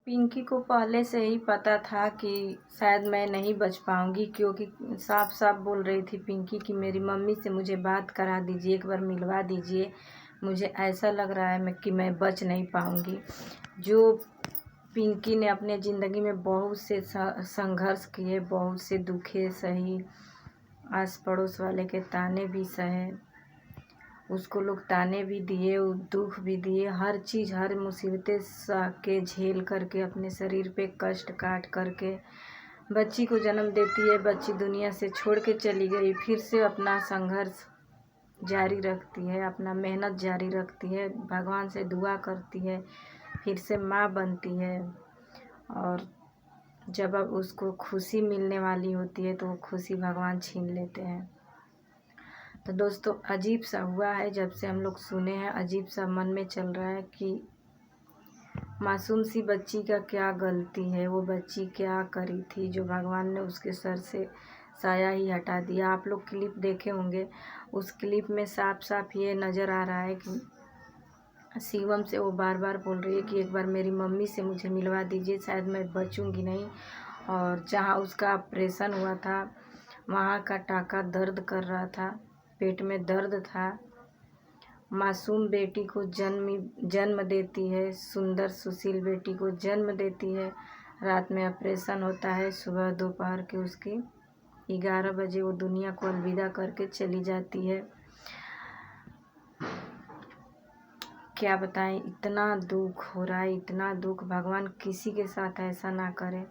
पिंकी को पहले से ही पता था कि शायद मैं नहीं बच पाऊँगी, क्योंकि साफ साफ बोल रही थी पिंकी कि मेरी मम्मी से मुझे बात करा दीजिए, एक बार मिलवा दीजिए, मुझे ऐसा लग रहा है कि मैं बच नहीं पाऊँगी। जो पिंकी ने अपने ज़िंदगी में बहुत से संघर्ष किए, बहुत से दुखे सही, आस पड़ोस वाले के ताने भी सहे, उसको लोग ताने भी दिए, दुख भी दिए, हर चीज़ हर मुसीबतें सह के झेल करके अपने शरीर पे कष्ट काट करके बच्ची को जन्म देती है। बच्ची दुनिया से छोड़ के चली गई, फिर से अपना संघर्ष जारी रखती है, अपना मेहनत जारी रखती है, भगवान से दुआ करती है, फिर से माँ बनती है। और जब अब उसको खुशी मिलने वाली होती है तो वो खुशी भगवान छीन लेते हैं। तो दोस्तों, अजीब सा हुआ है, जब से हम लोग सुने हैं अजीब सा मन में चल रहा है कि मासूम सी बच्ची का क्या गलती है, वो बच्ची क्या करी थी जो भगवान ने उसके सर से साया ही हटा दिया। आप लोग क्लिप देखे होंगे, उस क्लिप में साफ साफ ये नज़र आ रहा है कि शिवम से वो बार बार बोल रही है कि एक बार मेरी मम्मी से मुझे मिलवा दीजिए, शायद मैं बचूंगी नहीं। और जहाँ उसका ऑपरेशन हुआ था वहाँ का टाका दर्द कर रहा था, पेट में दर्द था। मासूम बेटी को जन्म देती है, सुंदर सुशील बेटी को जन्म देती है। रात में ऑपरेशन होता है, सुबह दोपहर के उसकी 11 बजे वो दुनिया को अलविदा करके चली जाती है। क्या बताएं, इतना दुख हो रहा है, इतना दुख। भगवान किसी के साथ ऐसा ना करे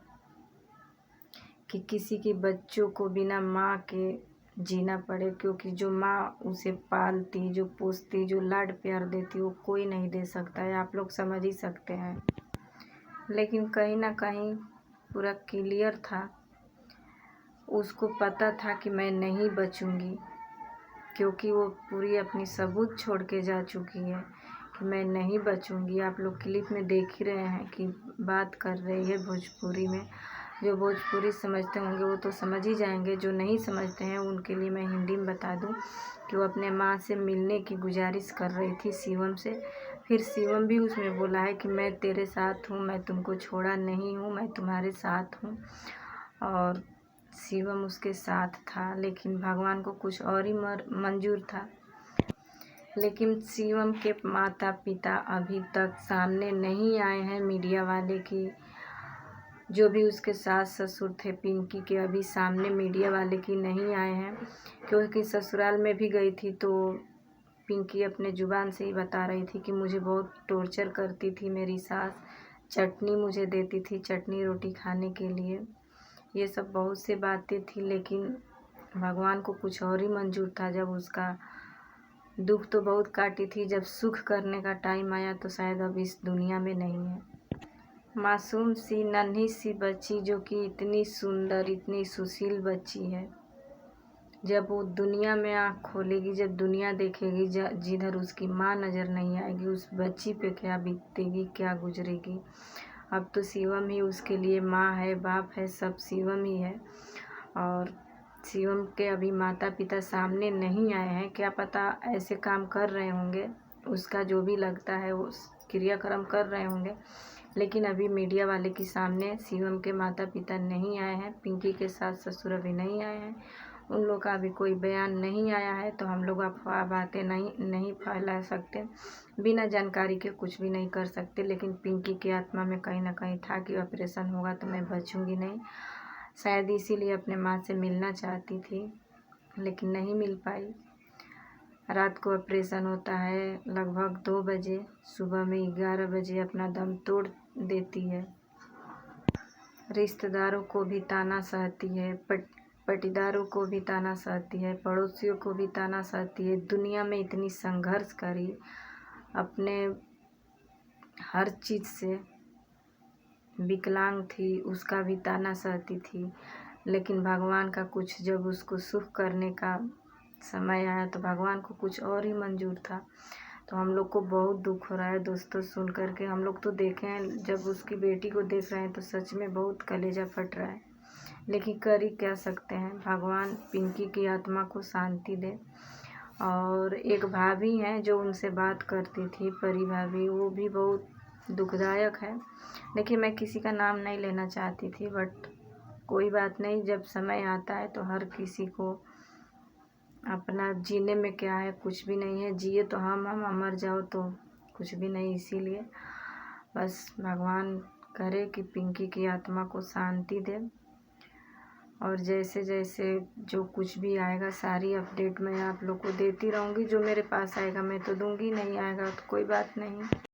कि किसी के बच्चों को बिना माँ के जीना पड़े, क्योंकि जो माँ उसे पालती, जो पोसती, जो लाड प्यार देती, वो कोई नहीं दे सकता है। आप लोग समझ ही सकते हैं। लेकिन कहीं ना कहीं पूरा क्लियर था, उसको पता था कि मैं नहीं बचूंगी, क्योंकि वो पूरी अपनी सबूत छोड़ के जा चुकी है कि मैं नहीं बचूंगी। आप लोग क्लिप में देख ही रहे हैं कि बात कर रही है भोजपुरी में। जो भोजपुरी समझते होंगे वो तो समझ ही जाएंगे, जो नहीं समझते हैं उनके लिए मैं हिंदी में बता दूं कि वो अपने माँ से मिलने की गुजारिश कर रही थी शिवम से। फिर शिवम भी उसमें बोला है कि मैं तेरे साथ हूँ, मैं तुमको छोड़ा नहीं हूँ, मैं तुम्हारे साथ हूँ। और शिवम उसके साथ था, लेकिन भगवान को कुछ और ही मंजूर था। लेकिन शिवम के माता पिता अभी तक सामने नहीं आए हैं, मीडिया वाले की जो भी उसके सास ससुर थे पिंकी के, अभी सामने मीडिया वाले की नहीं आए हैं। क्योंकि ससुराल में भी गई थी तो पिंकी अपने ज़ुबान से ही बता रही थी कि मुझे बहुत टॉर्चर करती थी मेरी सास, चटनी मुझे देती थी चटनी रोटी खाने के लिए, ये सब बहुत से बातें थी। लेकिन भगवान को कुछ और ही मंजूर था। जब उसका दुख तो बहुत काटी थी, जब सुख करने का टाइम आया तो शायद अब इस दुनिया में नहीं है। मासूम सी नन्ही सी बच्ची जो कि इतनी सुंदर, इतनी सुशील बच्ची है, जब वो दुनिया में आँख खोलेगी, जब दुनिया देखेगी, जिधर उसकी माँ नज़र नहीं आएगी, उस बच्ची पे क्या बीतेगी, क्या गुजरेगी। अब तो शिवम ही उसके लिए माँ है, बाप है, सब शिवम ही है। और शिवम के अभी माता पिता सामने नहीं आए हैं, क्या पता ऐसे काम कर रहे होंगे, उसका जो भी लगता है वो क्रियाक्रम कर रहे होंगे। लेकिन अभी मीडिया वाले के सामने शिवम के माता पिता नहीं आए हैं, पिंकी के सास ससुर अभी नहीं आए हैं, उन लोग का अभी कोई बयान नहीं आया है। तो हम लोग अफवाह बातें नहीं फैला सकते, बिना जानकारी के कुछ भी नहीं कर सकते। लेकिन पिंकी की आत्मा में कहीं ना कहीं था कि ऑपरेशन होगा तो मैं बचूंगी नहीं, शायद इसीलिए अपने माँ से मिलना चाहती थी, लेकिन नहीं मिल पाई। रात को ऑपरेशन होता है लगभग 2 बजे, सुबह में 11 बजे अपना दम तोड़ देती है। रिश्तेदारों को भी ताना सहती है, पटीदारों को भी ताना सहती है, पड़ोसियों को भी ताना सहती है। दुनिया में इतनी संघर्ष करी, अपने हर चीज़ से विकलांग थी, उसका भी ताना सहती थी। लेकिन भगवान का कुछ, जब उसको सुख करने का समय आया तो भगवान को कुछ और ही मंजूर था। तो हम लोग को बहुत दुख हो रहा है दोस्तों सुन करके। हम लोग तो देखे हैं, जब उसकी बेटी को देख रहे हैं तो सच में बहुत कलेजा फट रहा है, लेकिन कर ही क्या सकते हैं। भगवान पिंकी की आत्मा को शांति दे। और एक भाभी हैं जो उनसे बात करती थी, परी भाभी, वो भी बहुत दुखदायक है। देखिए, मैं किसी का नाम नहीं लेना चाहती थी, बट कोई बात नहीं, जब समय आता है तो हर किसी को अपना जीने में क्या है, कुछ भी नहीं है। जिए तो हम मर जाओ तो कुछ भी नहीं। इसीलिए बस भगवान करे कि पिंकी की आत्मा को शांति दे, और जैसे जैसे जो कुछ भी आएगा सारी अपडेट मैं आप लोग को देती रहूँगी। जो मेरे पास आएगा मैं तो दूँगी, नहीं आएगा तो कोई बात नहीं।